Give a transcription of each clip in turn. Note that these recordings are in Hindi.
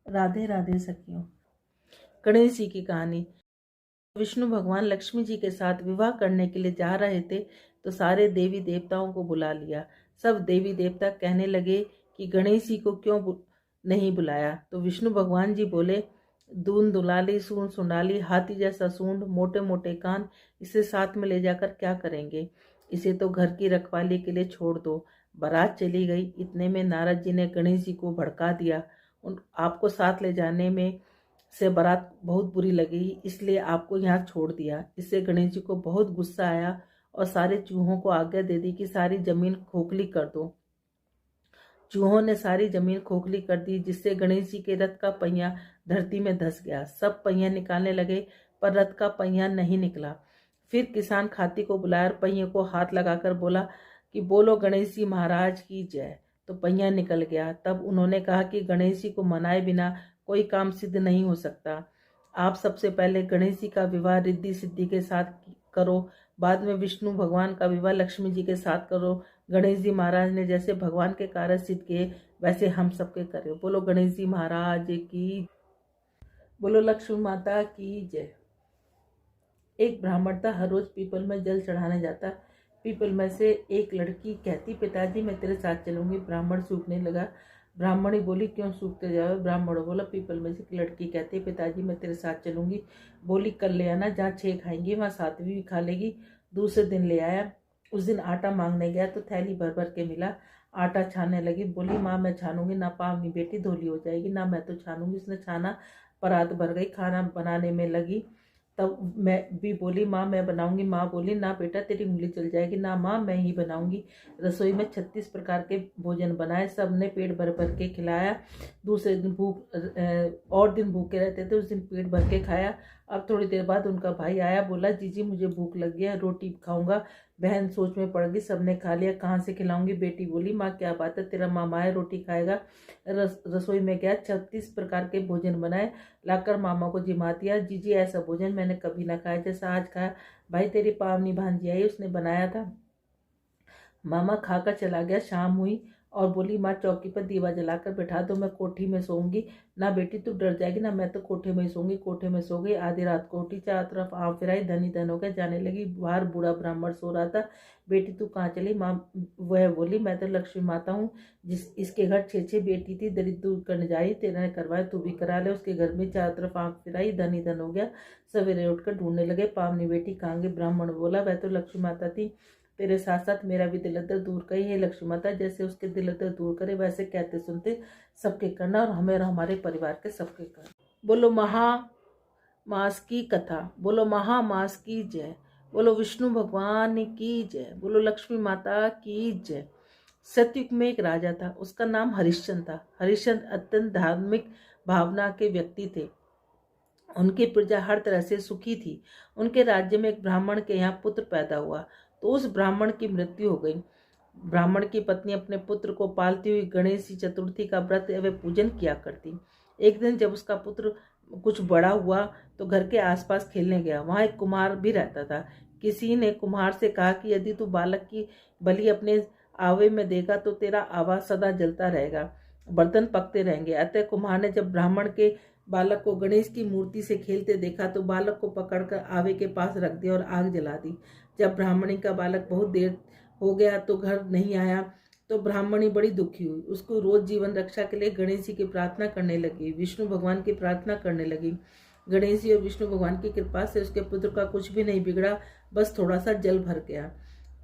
राधे राधे सखियों। गणेश जी की कहानी। विष्णु भगवान लक्ष्मी जी के साथ विवाह करने के लिए जा रहे थे तो सारे देवी देवताओं को बुला लिया। सब देवी देवता कहने लगे कि गणेश जी को क्यों नहीं बुलाया। तो विष्णु भगवान जी बोले, दून दुलाली, सूंड सुंडाली, हाथी जैसा सूंड, मोटे मोटे कान, इसे साथ में ले जाकर क्या करेंगे। इसे तो घर की रखवाली के लिए छोड़ दो। बारात चली गई। इतने में नारद जी ने गणेश जी को भड़का दिया। आपको साथ ले जाने में से बारात बहुत बुरी लगी, इसलिए आपको यहाँ छोड़ दिया। इससे गणेश जी को बहुत गुस्सा आया और सारे चूहों को आज्ञा दे दी कि सारी जमीन खोखली कर दो। चूहों ने सारी जमीन खोखली कर दी, जिससे गणेश जी के रथ का पहिया धरती में धंस गया। सब पहिया निकालने लगे पर रथ का पहिया नहीं निकला। फिर किसान खाती को बुलाया और पहिए को हाथ लगाकर बोला कि बोलो गणेश जी महाराज की जय। तो पहिया निकल गया। तब उन्होंने कहा कि गणेश जी को मनाए बिना कोई काम सिद्ध नहीं हो सकता। आप सबसे पहले गणेश जी का विवाह रिद्धि सिद्धि के साथ करो, बाद में विष्णु भगवान का विवाह लक्ष्मी जी के साथ करो। गणेश जी महाराज ने जैसे भगवान के कार्य सिद्ध किए वैसे हम सबके करें। बोलो गणेश जी महाराज की, बोलो लक्ष्मी माता की जय। एक ब्राह्मण था, हर रोज पीपल में जल चढ़ाने जाता। पीपल में से एक लड़की कहती, पिताजी मैं तेरे साथ चलूंगी। ब्राह्मण सूखने लगा। ब्राह्मणी बोली, क्यों सूखते जाओ। ब्राह्मण बोला, पीपल में से एक लड़की कहती, पिताजी मैं तेरे साथ चलूंगी। बोली, कल ले आना, जहाँ 6 खाएंगी वहाँ 7वीं भी खा लेगी। दूसरे दिन ले आया। उस दिन आटा मांगने गया तो थैली भर भर के मिला। आटा छानने लगी। बोली, माँ मैं छानूंगी ना। पावनी बेटी धोली हो जाएगी ना, मैं तो छानूंगी। उसने छाना, परात भर गई। खाना बनाने में लगी। तब मैं भी बोली, माँ मैं बनाऊंगी। माँ बोली, ना बेटा तेरी उंगली चल जाएगी। ना माँ, मैं ही बनाऊंगी। रसोई में 36 प्रकार के भोजन बनाए। सबने पेट भर भर के खिलाया। दूसरे दिन और दिन भूखे रहते थे, उस दिन पेट भर के खाया। अब थोड़ी देर बाद उनका भाई आया, बोला, जीजी मुझे भूख लग गया, रोटी खाऊंगा। बहन सोच में पड़ गई, सबने खा लिया, कहाँ से खिलाऊंगी। बेटी बोली, माँ क्या बात है, तेरा मामा है, रोटी खाएगा। रसोई में गया, 36 प्रकार के भोजन बनाए, लाकर मामा को जिमा दिया। जीजी ऐसा भोजन मैंने कभी ना खाया जैसा आज खाया। भाई तेरी पावनी भांजी आई, उसने बनाया था। मामा खाकर चला गया। शाम हुई और बोली, माँ चौकी पर दीवा जलाकर बैठा दो, मैं कोठी में सोऊंगी। ना बेटी तू डर जाएगी ना, मैं तो कोठे में ही सोऊंगी। कोठे में सो गई। आधी रात को उठी, चारों तरफ आँख फिराई, धनी धन हो गया, जाने लगी। बाहर बूढ़ा ब्राह्मण सो रहा था। बेटी तू कहाँ चली। माँ वह बोली, मैं तो लक्ष्मी माता हूँ, इसके घर 6 बेटी थी, दरिद्र दूर करने जाई, तेरा ने करवाया, तू भी करा ले। उसके घर में चारों तरफ आँख फिराई, धनी धन हो गया। सवेरे उठकर ढूंढने लगे, पावनी बेटी कहाँ गई। ब्राह्मण बोला, वह तो लक्ष्मी माता थी, तेरे साथ साथ मेरा भी दिल दर्द दूर करी है। लक्ष्मी माता जैसे उसके दिल दर्द दूर करे वैसे कहते सुनते सबके करना, और हमें और हमारे परिवार के सबके करना। बोलो महामास की कथा। बोलो महामास की जय। बोलो विष्णु भगवान की जय। बोलो लक्ष्मी माता की जय। सतयुग में एक राजा था, उसका नाम हरिश्चंद्र था। हरिश्चंद्र अत्यंत धार्मिक भावना के व्यक्ति थे। उनकी प्रजा हर तरह से सुखी थी। उनके राज्य में एक ब्राह्मण के यहाँ पुत्र पैदा हुआ तो उस ब्राह्मण की मृत्यु हो गई। ब्राह्मण की पत्नी अपने पुत्र को पालती हुई गणेश चतुर्थी का व्रत एवं पूजन किया करती। एक दिन जब उसका पुत्र कुछ बड़ा हुआ तो घर के आसपास खेलने गया। वहाँ एक कुम्हार भी रहता था। किसी ने कुम्हार से कहा कि यदि तू बालक की बलि अपने आवे में देगा तो तेरा आवा सदा जलता रहेगा, बर्तन पकते रहेंगे। अतः कुम्हार ने जब ब्राह्मण के बालक को गणेश की मूर्ति से खेलते देखा तो बालक को पकड़कर आवे के पास रख दिया और आग जला दी। जब ब्राह्मणी का बालक बहुत देर हो गया तो घर नहीं आया तो ब्राह्मणी बड़ी दुखी हुई। उसको रोज जीवन रक्षा के लिए गणेश जी की प्रार्थना करने लगी, विष्णु भगवान की प्रार्थना करने लगी। गणेश जी और विष्णु भगवान की कृपा से उसके पुत्र का कुछ भी नहीं बिगड़ा, बस थोड़ा सा जल भर गया।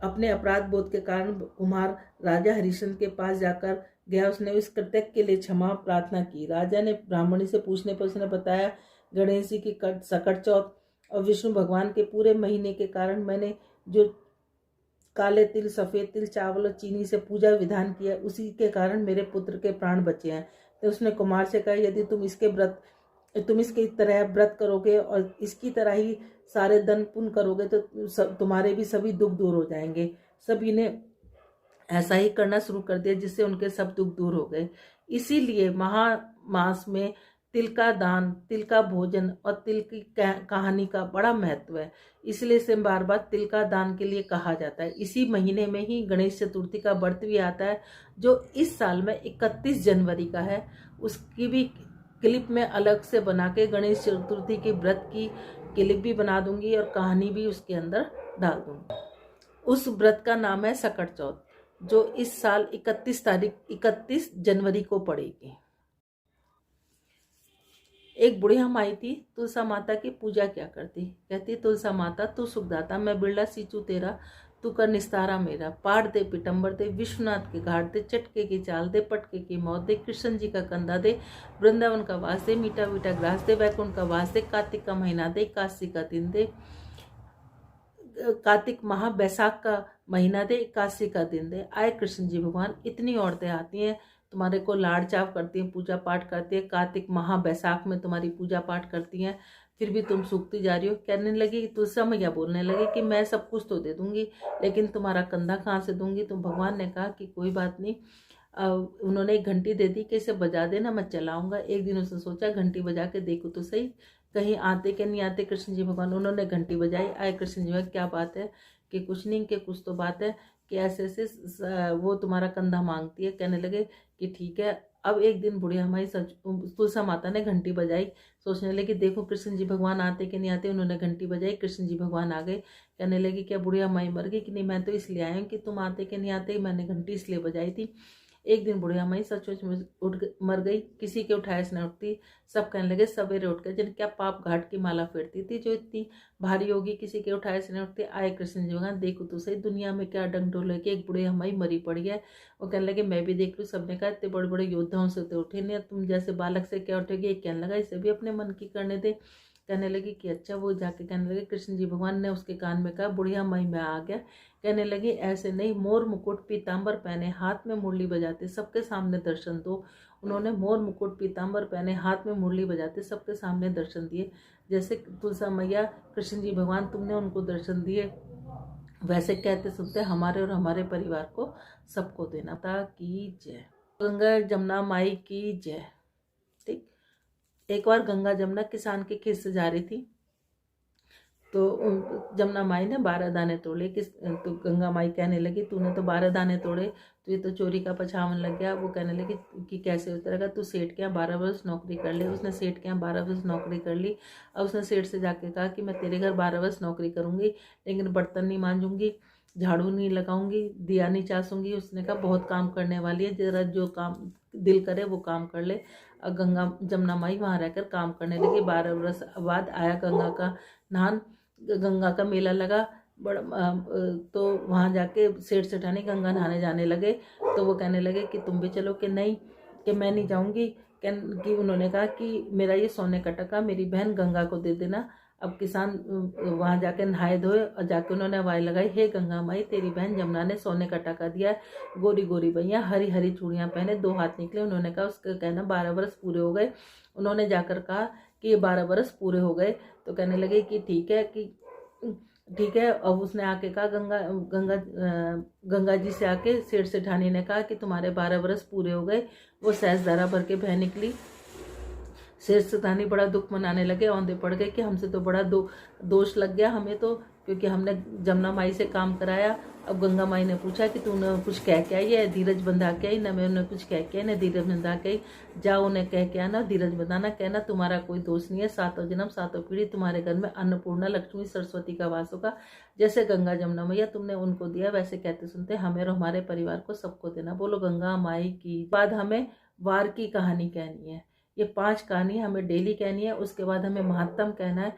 अपने अपराध बोध के कारण कुम्हार राजा हरिश्चंद्र के पास जाकर गया। उसने इस कृत्य के लिए क्षमा प्रार्थना की। राजा ने ब्राह्मणी से पूछने पर उसने बताया, गणेश जी की सकट चौथ और विष्णु भगवान के पूरे महीने के कारण मैंने जो काले तिल, सफेद तिल, चावल और चीनी से पूजा विधान किया, उसी के कारण मेरे पुत्र के प्राण बचे हैं। तो उसने कुमार से कहा, यदि तुम इसके तरह व्रत करोगे और इसकी तरह ही सारे दान पुण्य करोगे तो तुम्हारे भी सभी दुख दूर हो जाएंगे। सभी ने ऐसा ही करना शुरू कर दिया, जिससे उनके सब दुख दूर हो गए। इसीलिए महामास में तिल का दान, तिल का भोजन और तिल की कहानी का बड़ा महत्व है। इसलिए इसे बार बार तिल का दान के लिए कहा जाता है। इसी महीने में ही गणेश चतुर्थी का व्रत भी आता है, जो इस साल में 31 जनवरी का है। उसकी भी क्लिप में अलग से बना के गणेश चतुर्थी की व्रत की क्लिप भी बना दूंगी और कहानी भी उसके अंदर डाल दूंगी। उस व्रत का नाम है सकट चौथ, जो इस साल 31 जनवरी को पड़ेगी। एक बुढ़िया माई थी, तुलसा माता की पूजा क्या करती। कहती, तुलसा माता तू सुखदाता, मैं बिरला सींचू तेरा, तू कर निस्तारा मेरा। पार दे पिटंबर दे, विश्वनाथ के घाट दे, चटके की चाल दे, पटके की मौत दे, कृष्ण जी का कंधा दे, वृंदावन का वास दे, मीठा मीठा ग्रास दे, वैकुंठ का वास दे, कार्तिक का महीना दे, काशी का दिन दे, कार्तिक माह बैसाख का महीना दे, एकादशी का दिन दे। आए कृष्ण जी भगवान, इतनी औरतें आती हैं तुम्हारे को लाड़ चाव करती हैं, पूजा पाठ करती है, कार्तिक माह बैसाख में तुम्हारी पूजा पाठ करती हैं, फिर भी तुम सूखती जा रही हो। कहने लगी, तुलसा मैया बोलने लगी कि मैं सब कुछ तो दे दूंगी, लेकिन तुम्हारा कंधा कहाँ से दूंगी। तो भगवान ने कहा कि कोई बात नहीं। उन्होंने एक घंटी दे दी कि इसे बजा देना, मैं चलाऊंगा। एक दिन उसने सोचा घंटी बजा के देखो तो सही, कहीं आते कि नहीं आते कृष्ण जी भगवान। उन्होंने घंटी बजाई, आए कृष्ण जी भगवान, क्या बात है कि कुछ नहीं, कि कुछ तो बात है कि ऐसे ऐसे वो तुम्हारा कंधा मांगती है। कहने लगे कि ठीक है। अब एक दिन बुढ़िया माई तुलसा माता ने घंटी बजाई, सोचने लगी देखो कृष्ण जी भगवान आते कि नहीं आते। उन्होंने घंटी बजाई, कृष्ण जी भगवान आ गए। कहने लगी क्या बुढ़िया माई मर गई कि नहीं, मैं तो इसलिए आया हूँ कि तुम आते कि नहीं आते, मैंने घंटी इसलिए बजाई थी। एक दिन बुढ़िया माई सचमुच में मर गई, किसी के उठाए से न उठती। सब कहने लगे सवेरे उठ के जिन क्या पाप घाट की माला फेरती थी जो इतनी भारी होगी, किसी के उठाए से न उठती। आए कृष्ण जी भगवान, देखो तो सही दुनिया में क्या डंडोल है कि एक बुढ़िया माई मरी पड़ी है। वो कहने लगे मैं भी देख लूँ। सबने कहा इतने बड़े बड़े योद्धाओं से तो उठे नहीं, तुम जैसे बालक से क्या उठेगी। एक कहने लगा इसे भी अपने मन की करने दे। कहने लगी कि अच्छा। वो जाके कहने लगे कृष्ण जी भगवान ने उसके कान में कहा बुढ़िया माई मैं आ गया। कहने लगी ऐसे नहीं, मोर मुकुट पीताम्बर पहने, हाथ में मुरली बजाते, सबके सामने दर्शन दो। उन्होंने मोर मुकुट पीताम्बर पहने, हाथ में मुरली बजाते, सबके सामने दर्शन दिए। जैसे तुलसा मैया कृष्ण जी भगवान तुमने उनको दर्शन दिए, वैसे कहते सुनते हमारे और हमारे परिवार को सबको देना। था की जय। गंगा जमुना माई की जय। ठीक। एक बार गंगा जमुना किसान के खेत से जा रही थी, तो जमुना माई ने 12 दाने तोड़े। तो गंगा माई कहने लगी तूने तो 12 दाने तोड़े, तो ये तो चोरी का पछावन लग गया। वो कहने लगी कि कैसे उतरेगा, तू सेठ के यहाँ 12 वर्ष नौकरी कर ले। उसने सेठ के यहाँ 12 वर्ष नौकरी कर ली। अब उसने सेठ से जाके कहा कि मैं तेरे घर 12 वर्ष नौकरी करूंगी, लेकिन बर्तन नहीं मांजूंगी, झाड़ू नहीं लगाऊंगी, दिया नहीं चासूंगी। उसने कहा बहुत काम करने वाली है, जरा जो काम दिल करे वो काम कर ले। अब गंगा जमुना माई वहाँ रहकर काम करने लगी। 12 वर्ष बाद आया गंगा का नहान, गंगा का मेला लगा बड़ा। तो वहाँ जाके सेठ सेठानी गंगा नहाने जाने लगे। तो वो कहने लगे कि तुम भी चलो, कि नहीं कि मैं नहीं जाऊँगी। कि उन्होंने कहा कि मेरा ये सोने का टका मेरी बहन गंगा को दे देना। अब किसान वहाँ जाके नहाए धोए और जाके उन्होंने आवाज़ लगाई, हे गंगा माई तेरी बहन जमुना ने सोने का टका दिया है। गोरी गोरी भैया हरी हरी चूड़ियाँ पहने, 2 हाथ निकले। उन्होंने कहा उसका कहना 12 वर्ष पूरे हो गए। उन्होंने जाकर कहा कि ये 12 वर्ष पूरे हो गए। तो कहने लगे कि ठीक है अब उसने आके कहा गंगा जी से आके सेठ सेठानी ने कहा कि तुम्हारे 12 वर्ष पूरे हो गए। वो सहजधारा भर के बह निकली। सेठ सेठानी बड़ा दुख मनाने लगे, औंधे पड़ गए कि हमसे तो बड़ा दोष लग गया हमें तो, क्योंकि हमने जमुना माई से काम कराया। अब गंगा माई ने पूछा कि तूने कुछ कह के आई है, धीरज बंधा के आई। न मैं उन्हें कुछ कह के आई, न धीरज बंधा के आई। जाओ उन्हें कह के आना, धीरज बंधाना, कहना तुम्हारा कोई दोष नहीं है, 7 जन्म 7 पीढ़ी तुम्हारे घर में अन्नपूर्णा लक्ष्मी सरस्वती का वास होगा। जैसे गंगा जमुना मैया तुमने उनको दिया, वैसे कहते सुनते हमें और हमारे परिवार को सबको देना। बोलो गंगा माई की। बाद हमें वार की कहानी कहनी है। ये 5 कहानी हमें डेली कहनी है। उसके बाद हमें महात्म कहना है।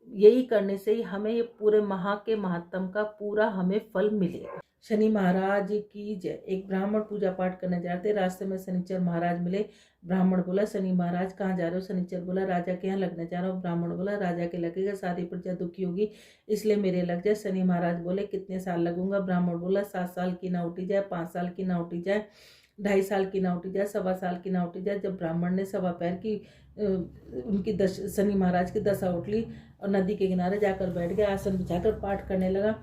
यही करने से ही हमें ये पूरे माह के महात्म का पूरा हमें फल मिलेगा। शनि महाराज की जय। एक ब्राह्मण पूजा पाठ करने जाते, रास्ते में शनिचर महाराज मिले। ब्राह्मण बोला शनि महाराज कहाँ जा रहे हो। शनिचर बोला राजा के यहाँ लगने जा रहा हूँ। ब्राह्मण बोला राजा के लगेगा, शादी प्रजा दुखी होगी इसलिए मेरे लग जाए। शनि महाराज बोले कितने साल लगूंगा। ब्राह्मण बोला 7 साल की ना उठी जाए, 5 साल की ना उठी जाए, 2.5 साल की ना उठी जाए, 1.25 साल की ना उठी जाए। जब ब्राह्मण ने 1.25 पैर की उनकी शनि महाराज की दशा उठ ली और नदी के किनारे जाकर बैठ गया, आसन बिछाकर पाठ करने लगा।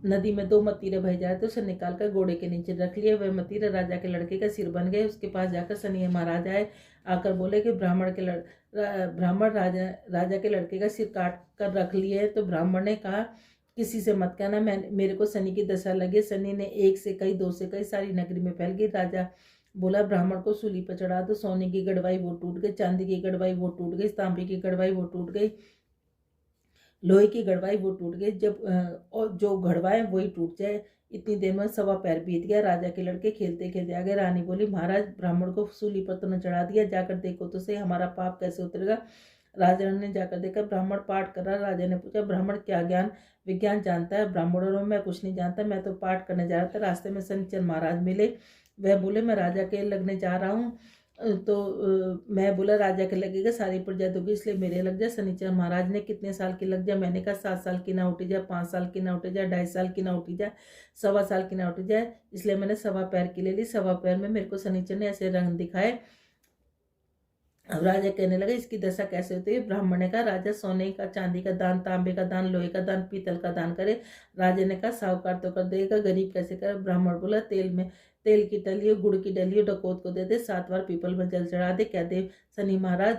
नदी में 2 मतीरे बह जाए तो उसे निकाल कर घोड़े के नीचे रख लिए। वह मतीरे राजा के लड़के का सिर बन गए। उसके पास जाकर शनि महाराज आए, आकर बोले कि ब्राह्मण राजा के लड़के का सिर काट कर रख लिए। तो ब्राह्मण ने कहा किसी से मत कहना, मेरे को शनि की दशा लगी। शनि ने 1 से कई 2 से कई सारी नगरी में फैल गई। बोला ब्राह्मण को सूली पर चढ़ा दो। सोने की गड़वाई वो टूट गई, चांदी की गड़वाई वो टूट गई, तांबे की गड़वाई वो टूट गई, लोहे की गड़वाई वो टूट गई। जब और जो गड़वाए वही टूट जाए। इतनी देर में 1.25 बीत गया। राजा के लड़के खेलते खेलते आ गए। रानी बोली, महाराज ब्राह्मण को सूली पर तो न चढ़ा दिया, जाकर देखो तो सही हमारा पाप कैसे उतरेगा। राजा ने जाकर देखा, ब्राह्मण पाठ कर रहा। राजा ने पूछा, ब्राह्मण क्या ज्ञान विज्ञान जानता है? ब्राह्मणों में मैं कुछ नहीं जानता, मैं तो पाठ करने जा रहा था। रास्ते में शनिचर महाराज मिले। वह बोले, मैं राजा के लगने जा रहा हूँ। तो मैं बोला, राजा के लगेगा, सारी प्रजा दोगी, इसलिए मेरे लग जाए। शनिचर महाराज ने, कितने साल की लग जाए? मैंने कहा 7 साल की ना उठी जाए, 5 साल की ना उठी जाए, 2.5 साल की ना उठी जाए, 1.25 साल की ना उठी जाए। इसलिए मैंने 1.25 पैर की ले ली। 1.25 पैर में मेरे को शनिचर ने ऐसे रंग दिखाए। अब राजा कहने लगा, इसकी दशा कैसे होती है? ब्राह्मण ने कहा, राजा सोने का, चांदी का दान, तांबे का दान, लोहे का दान, पीतल का दान करे। राजा ने कहा, साहूकार तो कर देगा, गरीब कैसे करे? ब्राह्मण बोला, तेल की डलियो, गुड़ की डलियो डकौत को दे दे, 7 बार पीपल में जल चढ़ा दे। कह दे, शनि महाराज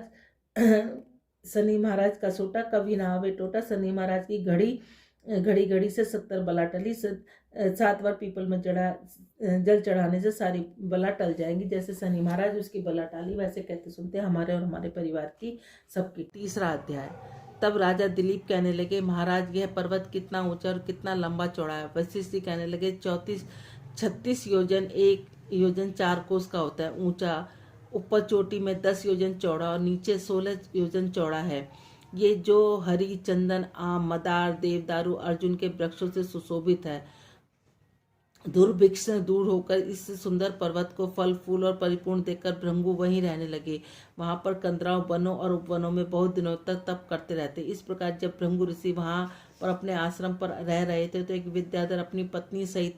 शनि महाराज का सोटा कभी ना आवे टोटा। शनि महाराज की घड़ी घड़ी घड़ी से 70 बला टली। 7 बार पीपल में जल चढ़ाने से सारी बला टल जाएंगी। जैसे शनि महाराज उसकी बला टाली, वैसे कहते सुनते हमारे और हमारे परिवार की सबकी। 3रा अध्याय। तब राजा दिलीप कहने लगे, महाराज यह पर्वत कितना ऊंचा और कितना लंबा चौड़ा है? वशिष्ठ जी कहने लगे, 36 योजन, 1 योजन 4 कोस का होता है ऊंचा। ऊपर चोटी में 10 योजन चौड़ा और नीचे 16 योजन चौड़ा है। ये जो हरी, चंदन, आम, मदार, देवदारू, अर्जुन के वृक्षों से सुशोभित है। दुर्भिक्ष से दूर होकर इस सुंदर पर्वत को फल फूल और परिपूर्ण देखकर भृंगु वहीं रहने लगे। वहां पर कंदराओं, वनों और उपवनों में बहुत दिनों तक तप करते रहते। इस प्रकार जब भृंगु ऋषि वहां पर अपने आश्रम पर रह रहे थे तो एक विद्याधर अपनी पत्नी सहित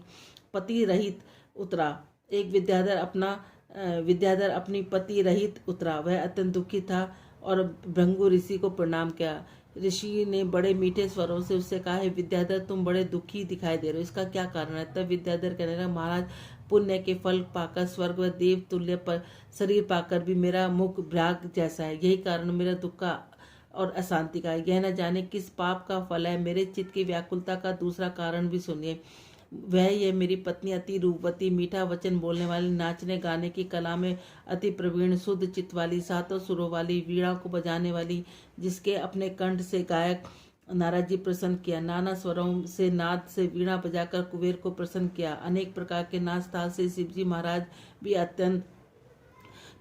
पति रहित उतरा। विद्याधर अपनी पति रहित उतरा। वह अत्यंत दुखी था और भृंगु ऋषि को प्रणाम किया। ऋषि ने बड़े मीठे स्वरों से उससे कहा, है विद्याधर, तुम बड़े दुखी दिखाई दे रहे हो, इसका क्या कारण है? तब विद्याधर कहने लगा, महाराज, पुण्य के फल पाकर स्वर्ग व देव तुल्य पर शरीर पाकर भी मेरा मुख भ्राग जैसा है। यही कारण मेरा दुख का और अशांति का है। यह न जाने किस पाप का फल है। मेरे चित्त की व्याकुलता का दूसरा कारण भी सुनिए। वह ये मेरी पत्नी अति रूपवती, मीठा वचन बोलने वाली, नाचने गाने की कला में अति प्रवीण, शुद्ध चित्त वाली, 7 सुरों वाली, वीणा को बजाने वाली, जिसके अपने कंठ से गायक नारद जी प्रसन्न किया। नाना स्वरों से नाद से वीणा बजाकर कुबेर को प्रसन्न किया। अनेक प्रकार के नाच ताल से शिवजी महाराज भी अत्यंत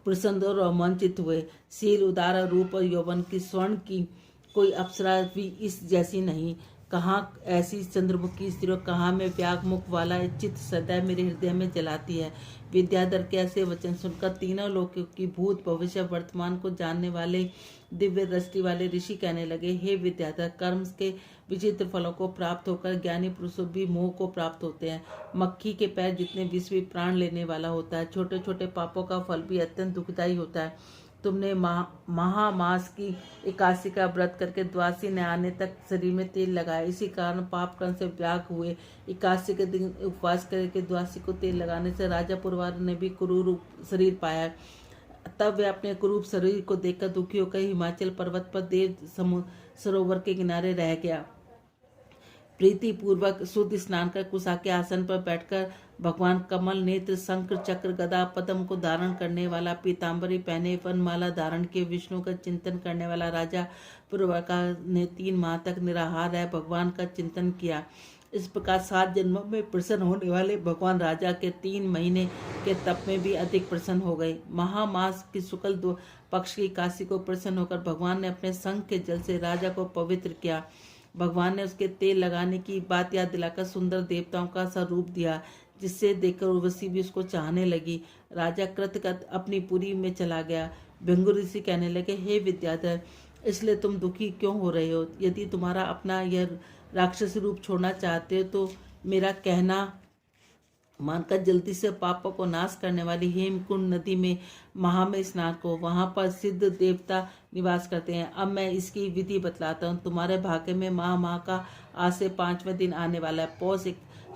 प्रसन्न और रोमांचित हुए। शील, उदार रूप और यौवन की, स्वर्ण की कोई अप्सरा भी इस जैसी नहीं। कहाँ ऐसी चंद्रमुखी स्त्री, कहाँ में व्याग मुख वाला चित्त सदैव मेरे हृदय में जलाती है। विद्याधर के ऐसे वचन सुनकर तीनों लोकों की भूत भविष्य वर्तमान को जानने वाले दिव्य दृष्टि वाले ऋषि कहने लगे, हे विद्याधर, कर्म के विचित्र फलों को प्राप्त होकर ज्ञानी पुरुषों भी मोह को प्राप्त होते हैं। मक्खी के पैर जितने विष भी प्राण लेने वाला होता है। छोटे छोटे पापों का फल भी अत्यंत दुखदायी होता है। तुमने महामास की 81 का व्रत करके द्वादशी ने आने तक शरीर में तेल लगाया। इसी कारण पाप कर्म से व्याग हुए। 81 के दिन उपवास करके द्वादशी को तेल लगाने से राजा पुरवार ने भी कुरूप शरीर पाया। तब वे अपने कुरूप शरीर को देखकर दुखी होकर हिमाचल पर्वत पर देव सरोवर के किनारे रह गया। प्रीति पूर्वक शुद्ध स्नान कर कुशा के आसन पर बैठकर भगवान कमल नेत्र, शंकर, चक्र, गदा, पद्म को धारण करने वाला, पीताम्बरी पहने, वनमाला धारण के विष्णु का चिंतन करने वाला राजा पुरवाका ने 3 माह तक निराहार रह भगवान का चिंतन किया। इस प्रकार 7 जन्मों में प्रसन्न होने वाले भगवान राजा के 3 महीने के तप में भी अधिक प्रसन्न हो गए। महामास की शुक्ल पक्ष की काशी को प्रसन्न होकर भगवान ने अपने शंख के जल से राजा को पवित्र किया। भगवान ने उसके तेल लगाने की बात याद दिलाकर सुंदर देवताओं का सा रूप दिया, जिससे देखकर उर्वशी भी उसको चाहने लगी। राजा कृतकृत अपनी पुरी में चला गया। भृंगु ऋषि कहने लगे, हे विद्याधर, इसलिए तुम दुखी क्यों हो रहे हो? यदि तुम्हारा अपना यह राक्षसी रूप छोड़ना चाहते हो तो मेरा कहना मानकर जल्दी से पापों को नाश करने वाली हेमकुंड नदी में में स्नान को। वहां पर सिद्ध देवता निवास करते हैं। अब मैं इसकी विधि बतलाता हूँ। तुम्हारे भाग्य में माह का आज से 5वें दिन आने वाला है। पौष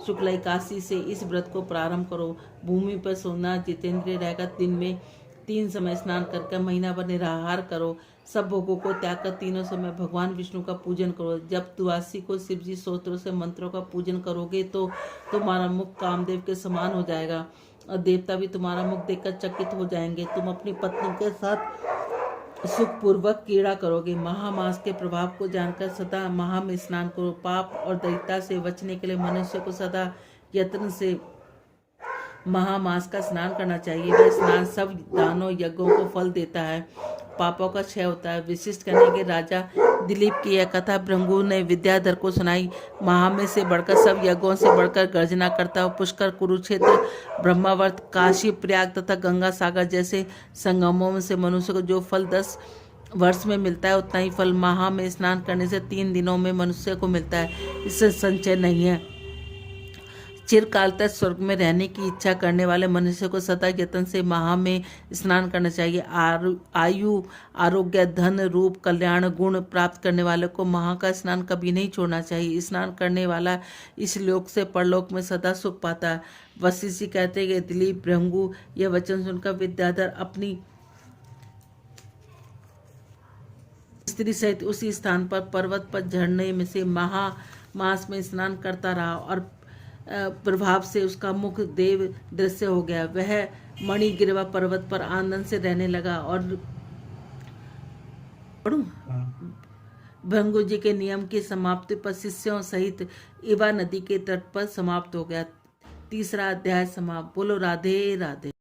शुक्ल एकादशी से इस व्रत को प्रारंभ करो। भूमि पर सोना जितेंद्रिय रहेगा। दिन में 3 समय स्नान करके महीना भर निराहार करो। सब भोगों को त्याग कर तीनों समय भगवान विष्णु का पूजन करो। जब द्वादशी को शिवजी स्तोत्रों से मंत्रों का पूजन करोगे तो तुम्हारा मुख कामदेव के समान हो जाएगा और देवता भी तुम्हारा मुख देखकर चकित हो जाएंगे। तुम अपनी पत्नी के साथ सुखपूर्वक क्रीड़ा करोगे। महामास के प्रभाव को जानकर सदा महा में स्नान करो। पाप और दैत्यता से बचने के लिए मनुष्य को सदा यत्न से महामास का स्नान करना चाहिए। वह स्नान सब दानों यज्ञों को फल देता है, पापों का क्षय होता है। विशिष्ट कहने के राजा दिलीप की यह कथा भृंगु ने विद्याधर को सुनाई। महामें से बढ़कर सब यज्ञों से बढ़कर गर्जना करता है। पुष्कर, कुरुक्षेत्र, ब्रह्मावर्त, काशी, प्रयाग तथा गंगा सागर जैसे संगमों में से मनुष्य को जो फल 10 वर्ष में मिलता है, उतना ही फल महा में स्नान करने से 3 दिनों में मनुष्य को मिलता है। इससे संचय नहीं है। चिरकाल तक स्वर्ग में रहने की इच्छा करने वाले मनुष्य को सदा यत्न से महा में स्नान करना चाहिए। आयु, आरोग्य, धन, रूप, कल्याण, गुण प्राप्त करने वाले को महा का स्नान कभी नहीं छोड़ना चाहिए। स्नान करने वाला इस लोक से परलोक में सदा सुख पाता है। वशिष्ठ जी कहते हैं कि दिलीप भृंगु यह वचन सुनकर विद्याधर अपनी स्त्री सहित उसी स्थान पर पर्वत पर झरने में से महामास में स्नान करता रहा और प्रभाव से उसका मुख देव दृश्य हो गया। वह मणिगिरवा पर्वत पर आनंद से रहने लगा और भृंगु जी के नियम की समाप्ति पर शिष्यों सहित इवा नदी के तट पर समाप्त हो गया। 3रा अध्याय समाप्त। बोलो राधे राधे।